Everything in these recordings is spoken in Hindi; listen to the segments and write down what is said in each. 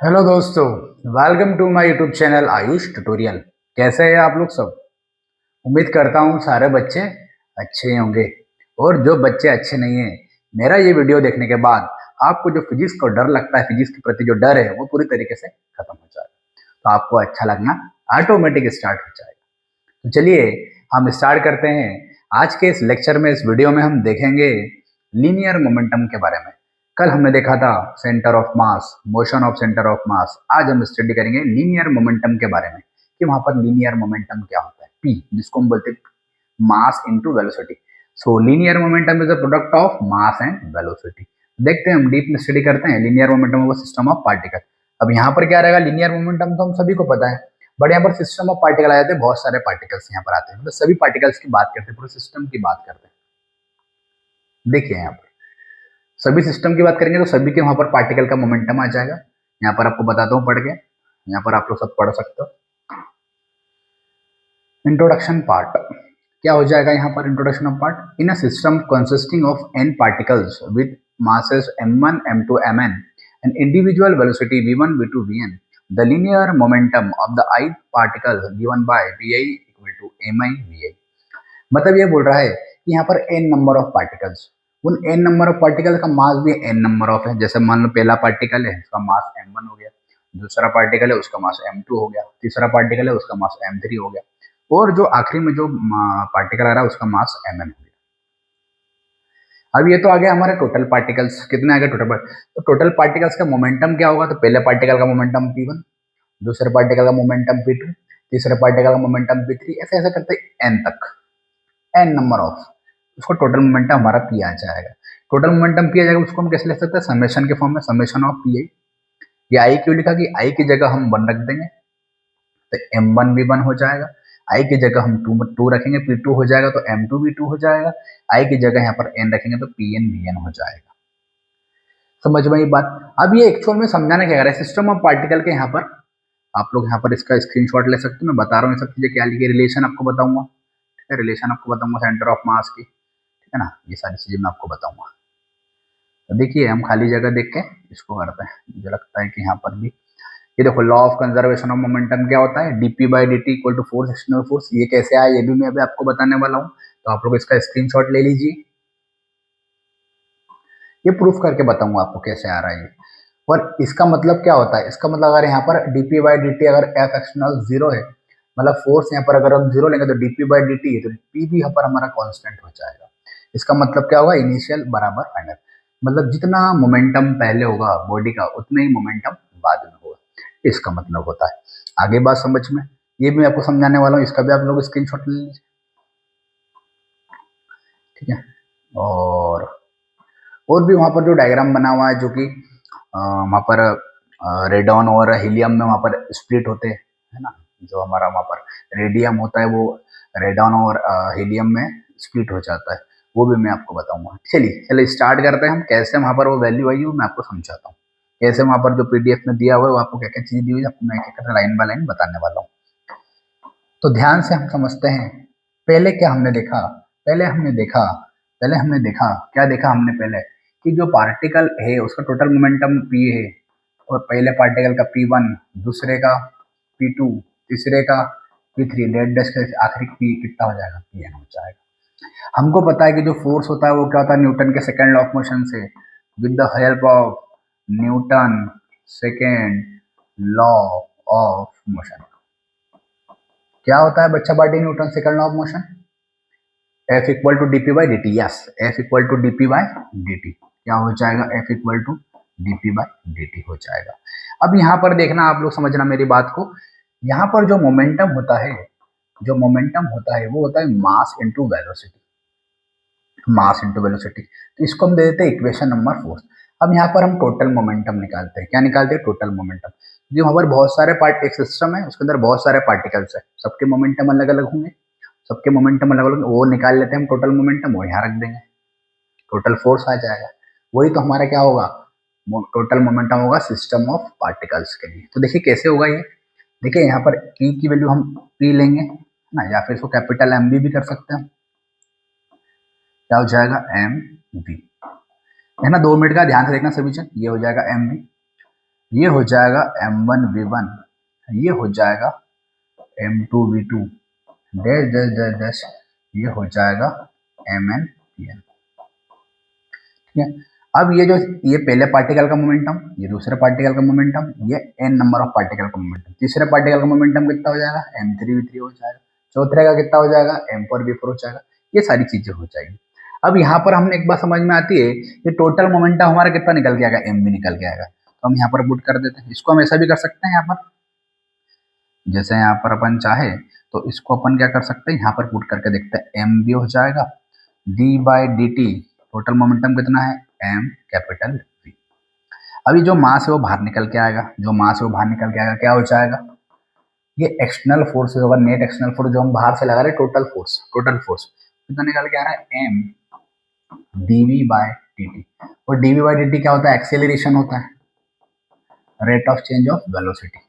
हेलो दोस्तों, welcome to my YouTube channel Ayush tutorial. कैसे हैं आप लोग सब? उम्मीद करता हूँ सारे बच्चे अच्छे ही होंगे। और जो बच्चे अच्छे नहीं हैं, मेरा ये वीडियो देखने के बाद आपको जो फिजिक्स को डर लगता है, फिजिक्स के प्रति जो डर है वो पूरी तरीके से खत्म हो जाएगा। तो आपको अच्छा लगना ऑटोमेटिक स्टार्ट हो जाएगा। तो चलिए हम स्टार्ट करते हैं। आज के इस लेक्चर में, इस वीडियो में हम देखेंगे लीनियर मोमेंटम के बारे में। कल हमने देखा था centre of mass, motion of centre of mass. आज हम स्टडी करेंगे लीनियर मोमेंटम के बारे में कि वहां पर लीनियर मोमेंटम क्या होता है, पी, जिसको हम बोलते हैं mass into velocity. So linear momentum is a product of mass and velocity. देखते हैं, हम डीप में स्टडी करते हैं linear momentum of system of particle. अब यहाँ पर क्या रहेगा, लीनियर मोमेंटम तो हम सभी को पता है, बट यहाँ पर सिस्टम ऑफ पार्टिकल आ जाते हैं। बहुत सारे पार्टिकल्स यहाँ पर आते हैं, मतलब सभी पार्टिकल्स की बात करते हैं, पूरे सिस्टम की बात करते हैं। देखिए यहाँ पर सभी सिस्टम की बात करेंगे तो सभी के वहां पर पार्टिकल का मोमेंटम आ जाएगा। यहाँ पर आपको बताता हूँ पढ़ के, यहाँ पर आप लोग सब पढ़ सकते हो। इंट्रोडक्शन पार्ट क्या हो जाएगा यहाँ पर? Introduction of part. In a system consisting of n particles with masses m1 m2 mn and individual velocity v1 v2 vn, the linear momentum of the ith particle given by vi equal to mi vi। मतलब ये बोल रहा है कि यहाँ पर n नंबर ऑफ पार्टिकल्स, उन n नंबर ऑफ पार्टिकल का मास भी n नंबर ऑफ है। जैसे मान लो पहला पार्टिकल है, उसका मास m1 हो गया, दूसरा पार्टिकल है उसका मास m2 हो गया, तीसरा पार्टिकल है उसका मास m3 हो गया, और जो आखिरी में जो पार्टिकल आ रहा है उसका मास mn हो गया। अब ये तो आ गया हमारे टोटल पार्टिकल्स, कितने आ गए टोटल तो टोटल पार्टिकल्स का मोमेंटम क्या होगा? तो पहले पार्टिकल का मोमेंटम p1, दूसरे पार्टिकल का मोमेंटम p2, तीसरे पार्टिकल का मोमेंटम p3, ऐसे ऐसे करते n तक, n नंबर ऑफ, उसको टोटल मोमेंटम हमारा पी आ जाएगा। टोटल मोमेंटम पी आ जाएगा, उसको हम कैसे लिख सकते हैं? समेशन के फॉर्म में, समेशन ऑफ पी आई। ये आई क्यों लिखा कि आई की जगह हम 1 रख देंगे तो m1 भी 1 हो जाएगा, आई की जगह हम 2 रखेंगे p2 हो जाएगा, तो m2 भी 2 हो जाएगा, आई की जगह यहाँ पर n रखेंगे तो pn vn हो जाएगा। समझ में ये बात? अब ये एक्चुअल में समझाना क्या है, सिस्टम ऑफ पार्टिकल के यहाँ पर आप लोग यहाँ पर इसका स्क्रीनशॉट ले सकते हो। मैं बता रहा हूँ ये सब चीजें क्या लिखी, रिलेशन आपको बताऊंगा, ठीक है, रिलेशन आपको बताऊंगा सेंटर ऑफ मास की, ठीक है ना, ये सारी चीजें मैं आपको बताऊंगा। तो देखिए हम खाली जगह देख के इसको करते हैं। मुझे लगता है कि यहाँ पर भी ये देखो, law of conservation of momentum क्या होता है? Dp by d t equal to force external force. ये कैसे आया ये भी मैं अभी आपको बताने वाला हूँ, तो आप लोग इसका स्क्रीनशॉट ले लीजिए। ये प्रूफ करके बताऊंगा आपको कैसे आ रहा है ये। और इसका मतलब क्या होता है? इसका मतलब अगर यहाँ पर डीपी बाई डी टी अगर एफ एक्सटर्नल 0 है, मतलब फोर्स यहाँ पर अगर हम 0 लेंगे तो डीपी बाई डी टी है, तो पी भी यहाँ पर हमारा कांस्टेंट हो जाएगा। इसका मतलब क्या होगा? इनिशियल बराबर फाइनल, मतलब जितना मोमेंटम पहले होगा बॉडी का उतना ही मोमेंटम बाद में होगा, इसका मतलब होता है। आगे बात समझ में, ये भी मैं आपको समझाने वाला हूँ, इसका भी आप लोग स्क्रीनशॉट ले लीजिए, ठीक है। और भी वहां पर जो डायग्राम बना हुआ है, जो कि वहां पर रेडॉन और हीलियम में वहां पर स्प्लिट होते हैं, है ना, जो हमारा वहां पर रेडियम होता है वो रेडॉन और हीलियम में स्प्लिट हो जाता है, वो भी मैं आपको बताऊंगा। चलिए स्टार्ट करते हैं हम। कैसे वहां पर वो वैल्यू आई वो मैं आपको समझाता हूँ, कैसे वहां पर जो पीडीएफ में दिया हुआ है वो आपको क्या क्या चीज दी हुई है, आपको मैं एक एक लाइन बाय लाइन बताने वाला हूँ। तो ध्यान से हम समझते हैं। पहले क्या हमने देखा? पहले हमने देखा पहले हमने देखा क्या देखा हमने पहले, कि जो पार्टिकल है उसका टोटल मोमेंटम p है, और पहले पार्टिकल का p1, दूसरे का p2, तीसरे का p3, डेड डैश के आखिरी p कितना हो जाएगा? pn हो जाएगा। हमको पता है कि जो फोर्स होता है वो क्या होता है? न्यूटन के सेकंड लॉ ऑफ मोशन से, with the help of Newton second law of motion. क्या होता है बच्चा party Newton second law of motion? F equal to dp by d t. Yes, F equal to dp by d t. क्या हो जाएगा? F equal to dp by d t हो जाएगा। अब यहाँ पर देखना, आप लोग समझना मेरी बात को। यहाँ पर जो मोमेंटम होता है, वो होता है mass into velocity, mass into velocity. तो इसको हम दे देते हैं इक्वेशन नंबर 4। अब यहाँ पर हम टोटल मोमेंटम निकालते हैं। क्या निकालते हैं? Total momentum. जो वहाँ पर बहुत सारे पार्ट, एक सिस्टम है उसके अंदर बहुत सारे पार्टिकल्स है, सबके मोमेंटम अलग अलग होंगे, सबके मोमेंटम अलग अलग, वो निकाल लेते हैं हम टोटल मोमेंटम, वो यहाँ रख देंगे, टोटल फोर्स आ जाएगा। वही तो हमारा क्या होगा? टोटल मोमेंटम होगा सिस्टम ऑफ पार्टिकल्स के लिए। तो देखिए कैसे होगा ये। देखिए यहाँ पर पी की वैल्यू हम पी लेंगे ना, या फिर इसको कैपिटल एम भी कर सकते हैं। क्या हो जाएगा? एम वी, है ना। 2 मिनट का ध्यान से देखना सभी जन, ये हो जाएगा एम वी। ये हो जाएगा m1v1, ये हो जाएगा m2v2 dash dash dash dash, ये हो जाएगा mn ठीक है। अब ये पहले पार्टिकल का मोमेंटम, ये दूसरे पार्टिकल का मोमेंटम, ये n नंबर ऑफ पार्टिकल का मोमेंटम, तीसरे पार्टिकल का मोमेंटम कितना हो जाएगा m3v3 हो जाएगा, चौथे का कितना हो जाएगा m4v4 हो जाएगा, ये सारी चीजें हो जाएगी। अब यहाँ पर हमने एक बात समझ में आती है कि टोटल मोमेंटम हमारा कितना निकल के आएगा, m भी निकल के आएगा, तो हम यहाँ पर पुट कर देते हैं। इसको हम ऐसा भी कर सकते हैं, यहाँ पर जैसे यहाँ पर अपन चाहे तो इसको अपन क्या कर सकते हैं, यहाँ पर पुट करके देखते हैं, m भी हो जाएगा d/dt, टोटल मोमेंटम कितना है m कैपिटल V। अभी जो मास है वो बाहर निकल के आएगा, जो मास है वो बाहर निकल के आएगा, क्या हो जाएगा, ये एक्सटर्नल फोर्स होगा, नेट एक्सटर्नल फोर्स जो हम बाहर से लगा रहे हैं, टोटल फोर्स कितना निकल के आ रहा है m dv/dt। और dv/dt क्या होता है, एक्सेलरेशन होता है, rate of change of velocity,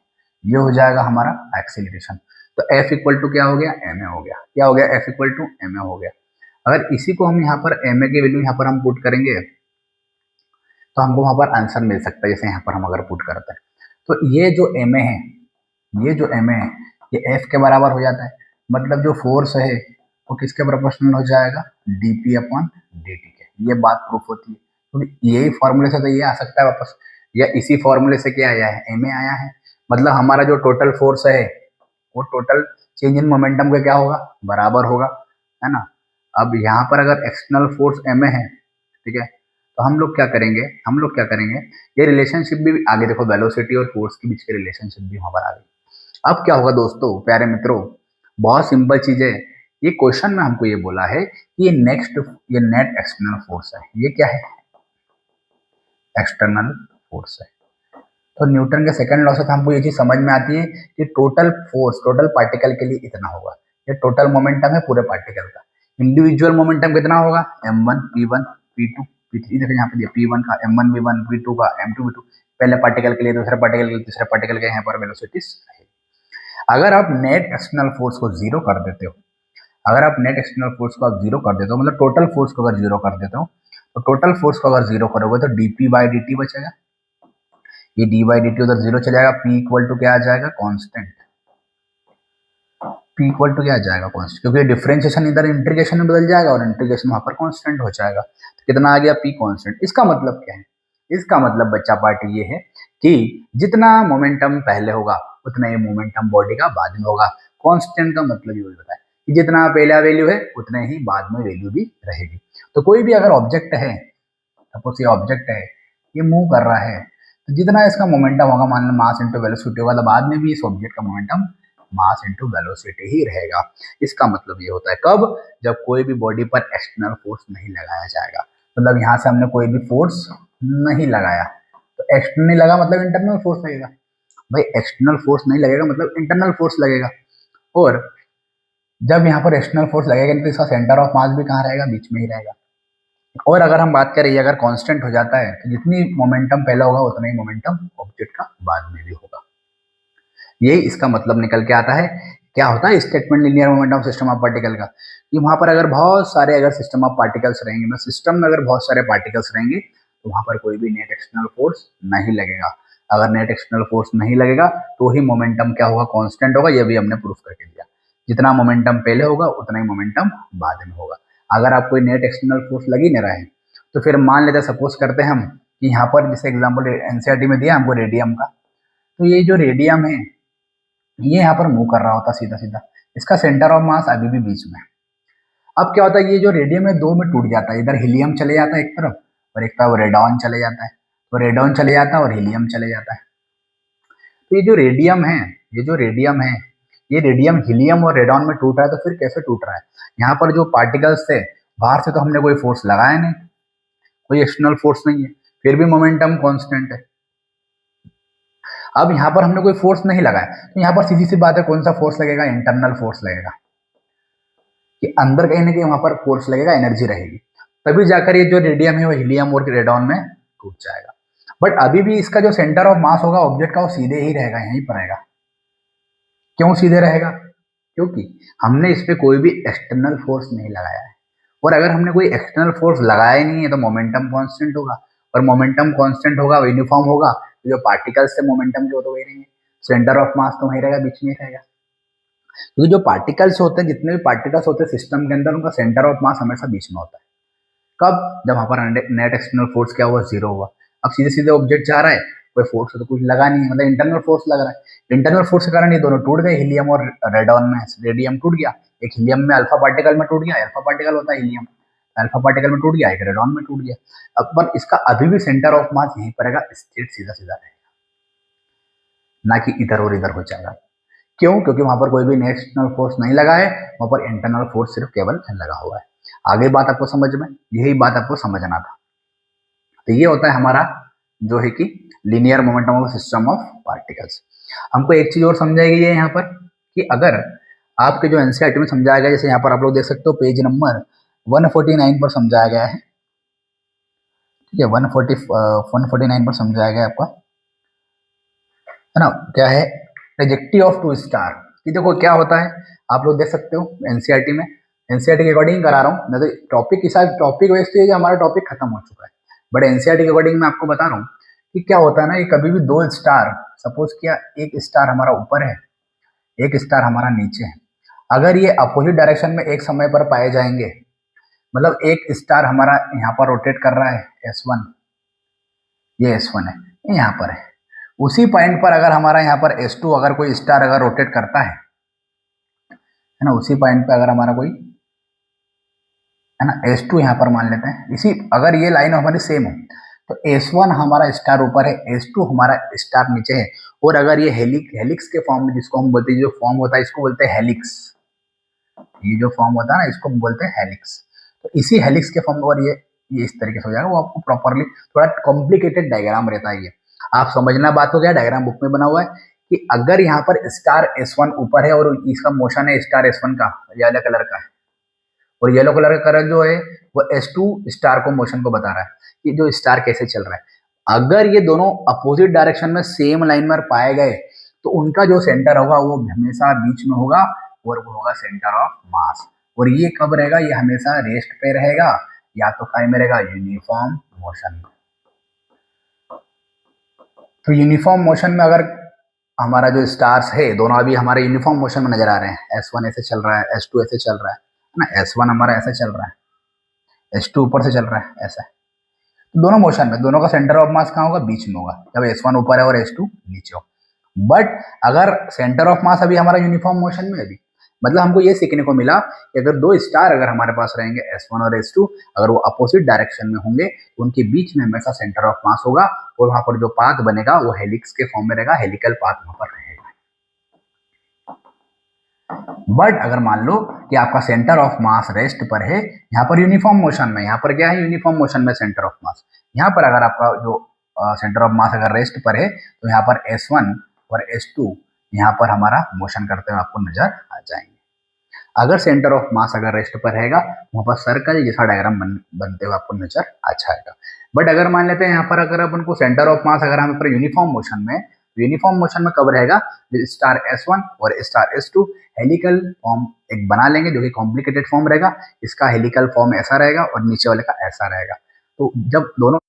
ये हो जाएगा हमारा एक्सेलरेशन। तो F इक्वल टू क्या हो गया, ma हो गया, क्या हो गया, F इक्वल टू ma हो गया। अगर इसी को हम यहाँ पर ma की वैल्यू यहाँ पर हम पुट करेंगे तो हमको वहां पर आंसर मिल सकता है, जैसे यहाँ पर हम अगर पुट करते हैं तो ये जो ma है, ये जो ma है ये F के बराबर हो जाता है, मतलब जो फोर्स है वो किसके प्रोपोर्शनल हो जाएगा, dp/dt के। ये बात प्रूफ होती है, तो यही फॉर्मूले से तो ये आ सकता है वापस, या इसी फॉर्मूले से क्या आया है, ma आया है, मतलब हमारा जो टोटल फोर्स है वो टोटल चेंज इन मोमेंटम का क्या होगा, बराबर होगा, है ना। अब यहाँ पर अगर एक्सटर्नल फोर्स ma है, ठीक है, तो हम लोग क्या करेंगे, ये रिलेशनशिप भी आगे देखो, वेलोसिटी और फोर्स के बीच के रिलेशनशिप भी वहां पर आ गई। अब क्या होगा दोस्तों, प्यारे मित्रों, बहुत सिंपल चीज है, ये क्वेश्चन में हमको ये बोला है कि ये नेट एक्सटर्नल फोर्स है, ये क्या है, एक्सटर्नल फोर्स है। तो न्यूटन के सेकंड लॉ से हमको ये चीज समझ में आती है कि टोटल फोर्स टोटल पार्टिकल के लिए इतना होगा, ये टोटल मोमेंटम है पूरे पार्टिकल का। इंडिविजुअल मोमेंटम कितना होगा, m1 p1 p2 p3, देखो यहाँ पे दिया p1 का, m1 v1 p2 का m2 v2, पहले पार्टिकल के लिए, दूसरे पार्टिकल के लिए, तीसरे पार्टिकल के, यहाँ पर वेलोसिटीज है। अगर आप नेट एक्सटर्नल फोर्स को जीरो कर देते हो, अगर आप नेट एक्सटर्नल फोर्स को आप जीरो कर देते हो, मतलब टोटल फोर्स को अगर जीरो कर देते हो, तो टोटल फोर्स को अगर जीरो करोगे तो dp/dt बचेगा, ये d/dt उधर जीरो चले जाएगा, p इक्वल टू क्या आ जाएगा, कांस्टेंट, p इक्वल टू क्या आ जाएगा, कांस्टेंट, क्योंकि डिफरेंशिएशन इधर इंटीग्रेशन में बदल जाएगा और इंटीग्रेशन वहां पर कांस्टेंट हो जाएगा, तो कितना आ गया, p कांस्टेंट। इसका मतलब क्या है, इसका मतलब बच्चा पार्टी ये है कि जितना मोमेंटम पहले होगा उतना ही मोमेंटम बॉडी का बाद में होगा। कांस्टेंट का मतलब ये होता है कि जितना पहला वैल्यू है उतने ही बाद में वैल्यू भी रहेगी। तो कोई भी अगर ऑब्जेक्ट है, सपोज ये ऑब्जेक्ट है, ये मूव कर रहा है, तो जितना इसका मोमेंटम होगा, मान लो मास इंटू वेलोसिटी होगा, तो बाद में भी इस ऑब्जेक्ट का मोमेंटम मास इंटू वेलोसिटी ही रहेगा। इसका मतलब ये होता है कब, जब कोई भी बॉडी पर एक्सटर्नल फोर्स नहीं लगाया जाएगा, मतलब यहाँ से हमने कोई भी फोर्स नहीं लगाया, तो एक्सटर्नल लगा मतलब इंटरनल फोर्स लगेगा, भाई एक्सटर्नल फोर्स नहीं लगेगा मतलब इंटरनल फोर्स लगेगा। और जब यहाँ पर एक्सटर्नल फोर्स लगेगा तो इसका सेंटर ऑफ मास भी कहाँ रहेगा, बीच में ही रहेगा। और अगर हम बात करें अगर कांस्टेंट हो जाता है तो जितनी मोमेंटम पहला होगा उतना ही मोमेंटम ऑब्जेक्ट का बाद में भी होगा। यही इसका मतलब निकल के आता है। क्या होता है statement linear momentum system of particle का, कि वहां पर अगर बहुत सारे अगर सिस्टम ऑफ पार्टिकल्स रहेंगे, मतलब सिस्टम में अगर बहुत सारे पार्टिकल्स रहेंगे तो वहां पर कोई भी नेट एक्सटर्नल फोर्स नहीं लगेगा। अगर नेट एक्सटर्नल फोर्स नहीं लगेगा तो ही मोमेंटम क्या होगा, कांस्टेंट होगा। ये भी हमने प्रूफ करके दिया, जितना मोमेंटम पहले होगा उतना ही मोमेंटम बाद में होगा। अगर आप कोई नेट एक्सटर्नल फोर्स लग ही नहीं रहा है तो फिर मान लेते सपोज करते हैं हम कि यहाँ पर जैसे एग्जाम्पल एनसीईआरटी में दिया हमको रेडियम का, तो ये जो रेडियम है ये यहाँ पर मूव कर रहा होता सीधा सीधा, इसका सेंटर ऑफ मास अभी भी बीच में। अब क्या होता है, ये जो रेडियम है दो में टूट जाता है, इधर हीलियम चले जाता है एक तरफ और एक तरफ रेडॉन चले जाता है, तो रेडॉन चले जाता है और हीलियम चले जाता है। तो ये जो रेडियम है, ये रेडियम हीलियम और रेडॉन में टूट रहा है, तो फिर कैसे टूट रहा है, यहाँ पर जो पार्टिकल्स थे बाहर से तो हमने कोई फोर्स लगाया नहीं, कोई एक्सटर्नल फोर्स नहीं है, फिर भी मोमेंटम कांस्टेंट है। अब यहाँ पर हमने कोई फोर्स नहीं लगाया तो यहाँ पर सीधी सी बात है कौन सा फोर्स लगेगा, इंटरनल फोर्स लगेगा, कि अंदर कहीं ना कहीं वहां पर फोर्स लगेगा, एनर्जी रहेगी, तभी जाकर ये जो रेडियम है वो हीलियम और रेडॉन में टूट जाएगा। बट अभी भी इसका जो सेंटर ऑफ मास होगा ऑब्जेक्ट का वो सीधे ही रहेगा, यहीं पर रहेगा। क्यों सीधे रहेगा, क्योंकि हमने इस पर कोई भी एक्सटर्नल फोर्स नहीं लगाया है, और अगर हमने कोई एक्सटर्नल फोर्स लगाया ही नहीं है तो मोमेंटम कांस्टेंट होगा, और मोमेंटम कांस्टेंट होगा, यूनिफॉर्म होगा, जो पार्टिकल्स थे मोमेंटम के वो तो वही रहेंगे, सेंटर ऑफ मास तो वही रहेगा, बीच में ही रहेगा। क्योंकि जो पार्टिकल्स होते हैं, जितने भी पार्टिकल्स होते हैं सिस्टम के अंदर, उनका सेंटर ऑफ मास हमेशा बीच में होता है। कब? जब हमारा नेट एक्सटर्नल फोर्स क्या हुआ, जीरो हुआ। अब सीधे सीधे ऑब्जेक्ट जा रहा है, कोई फोर्स तो कुछ लगा नहीं, मतलब इंटरनल फोर्स लग रहा है। इंटरनल फोर्स के कारण ये दोनों टूट गए, हीलियम और रेडॉन में। रेडियम टूट गया, एक हीलियम में अल्फा पार्टिकल में टूट गया, अल्फा पार्टिकल होता है हीलियम, अल्फा पार्टिकल में टूट गया, एक रेडॉन में टूट गया। अब पर इसका अभी भी सेंटर ऑफ मास यहीं पर रहेगा, स्ट्रेट सीधा सीधा रहेगा, ना कि इधर और इधर हो जाएगा। क्यों? क्योंकि वहां पर कोई भी एक्सटर्नल फोर्स नहीं लगा है, वहां पर इंटरनल फोर्स सिर्फ केवल लगा हुआ है। आगे बात आपको समझ में, यही बात आपको समझना था। तो ये होता है हमारा जो है कि linear momentum of system of particles. हमको एक चीज और समझाएगी ये यहाँ पर, कि अगर आपके जो एनसीईआरटी में समझाया गया, जैसे यहाँ पर आप लोग देख सकते हो पेज नंबर 149 पर समझाया गया है, ठीक है, 149 पर समझाया गया आपका, है ना। क्या है? Trajectory of two star. कि देखो क्या होता है, आप लोग देख सकते हो एनसीईआरटी में, एनसीईआरटी के अकॉर्डिंग करा रहा हूँ मैं तो, टॉपिक के साथ टॉपिक वैसे तो ये हमारा टॉपिक खत्म हो चुका है, बट एनसीईआरटी के अकॉर्डिंग मैं आपको बता रहा हूँ कि क्या होता है ना, ये कभी भी दो स्टार, सपोज किया एक स्टार हमारा ऊपर है, एक स्टार हमारा नीचे है, अगर ये अपोजिट डायरेक्शन में एक समय पर पाए जाएंगे, मतलब एक स्टार हमारा यहाँ पर रोटेट कर रहा है S1, ये S1 है, ये यहाँ पर है, उसी पॉइंट पर अगर हमारा यहाँ पर S2 अगर कोई स्टार अगर रोटेट करता है ना, उसी पॉइंट पे अगर हमारा कोई, है ना, S2 यहाँ पर मान लेते हैं, इसी अगर ये लाइन हमारी सेम हो, तो S1 हमारा स्टार ऊपर है, S2 हमारा स्टार नीचे है, और अगर ये हेलिक्स के फॉर्म में, जिसको हम बोलते हैं, जो फॉर्म होता है इसको बोलते हैं हेलिक्स, ये जो फॉर्म होता है ना इसको हम बोलते हैं हेलिक्स। तो इसी हेलिक्स के फॉर्म पर ये इस तरीके से हो जाएगा, वो आपको प्रॉपरली, थोड़ा कॉम्प्लिकेटेड डायग्राम रहता है ये, आप समझना बात हो गया, डायग्राम बुक में बना हुआ है कि अगर यहाँ पर स्टार S1 ऊपर है और इसका मोशन है स्टार S1 का, येलो कलर का है, और येलो कलर का कलर जो है वो S2 स्टार को मोशन को बता रहा है कि जो स्टार कैसे चल रहा है। अगर ये दोनों अपोजिट डायरेक्शन में सेम लाइन में पाए गए, तो उनका जो सेंटर होगा वो हमेशा बीच में होगा, और वो होगा सेंटर ऑफ मास। और ये कब रहेगा? ये हमेशा रेस्ट पे रहेगा, या तो काय में रहेगा, यूनिफॉर्म मोशन में। तो यूनिफॉर्म मोशन में अगर हमारा जो स्टार्स है दोनों अभी हमारे यूनिफॉर्म मोशन में नजर आ रहे हैं, S1 ऐसे चल रहा है, S2 ऐसे चल रहा है ना, S1 हमारा ऐसे चल रहा है, S2 ऊपर से चल रहा है ऐसा, तो दोनों मोशन में, दोनों का सेंटर ऑफ मास कहाँ होगा? बीच में होगा, जब S1 ऊपर है और S2 नीचे हो। बट अगर सेंटर ऑफ मास अभी हमारा यूनिफॉर्म मोशन में है, अभी मतलब हमको ये सीखने को मिला कि अगर दो स्टार अगर हमारे पास रहेंगे S1 और S2, अगर वो अपोजिट डायरेक्शन में होंगे तो उनके बीच में हमेशा सेंटर ऑफ मास होगा, और वहां पर जो पाथ बनेगा वो हेलिक्स के फॉर्म में रहेगा, हेलिकल पाथ वहां पर रहेगा। बट अगर मान लो कि आपका सेंटर ऑफ मास रेस्ट पर है, यहाँ पर यूनिफॉर्म मोशन में, यहाँ पर क्या है, यूनिफॉर्म मोशन में सेंटर ऑफ मास, यहाँ पर अगर आपका जो सेंटर ऑफ मास अगर रेस्ट पर है, तो यहाँ पर S1 और S2 यहाँ पर हमारा मोशन करते हुए आपको नजर आ जाएंगे। अगर सेंटर ऑफ मास अगर रेस्ट पर रहेगा, वहां पर सर्कल जैसा डायग्राम बनते हुए आपको नजर आ जाएगा। बट अगर मान लेते हैं यहाँ पर अगर अपन को सेंटर ऑफ मास अगर हमें पर यूनिफॉर्म मोशन में, यूनिफॉर्म मोशन में कब रहेगा? स्टार S1 और स्टार S2 हेलिकल फॉर्म एक बना लेंगे, जो कि कॉम्प्लिकेटेड फॉर्म रहेगा, इसका हेलिकल फॉर्म ऐसा रहेगा और नीचे वाले का ऐसा रहेगा। तो जब दोनों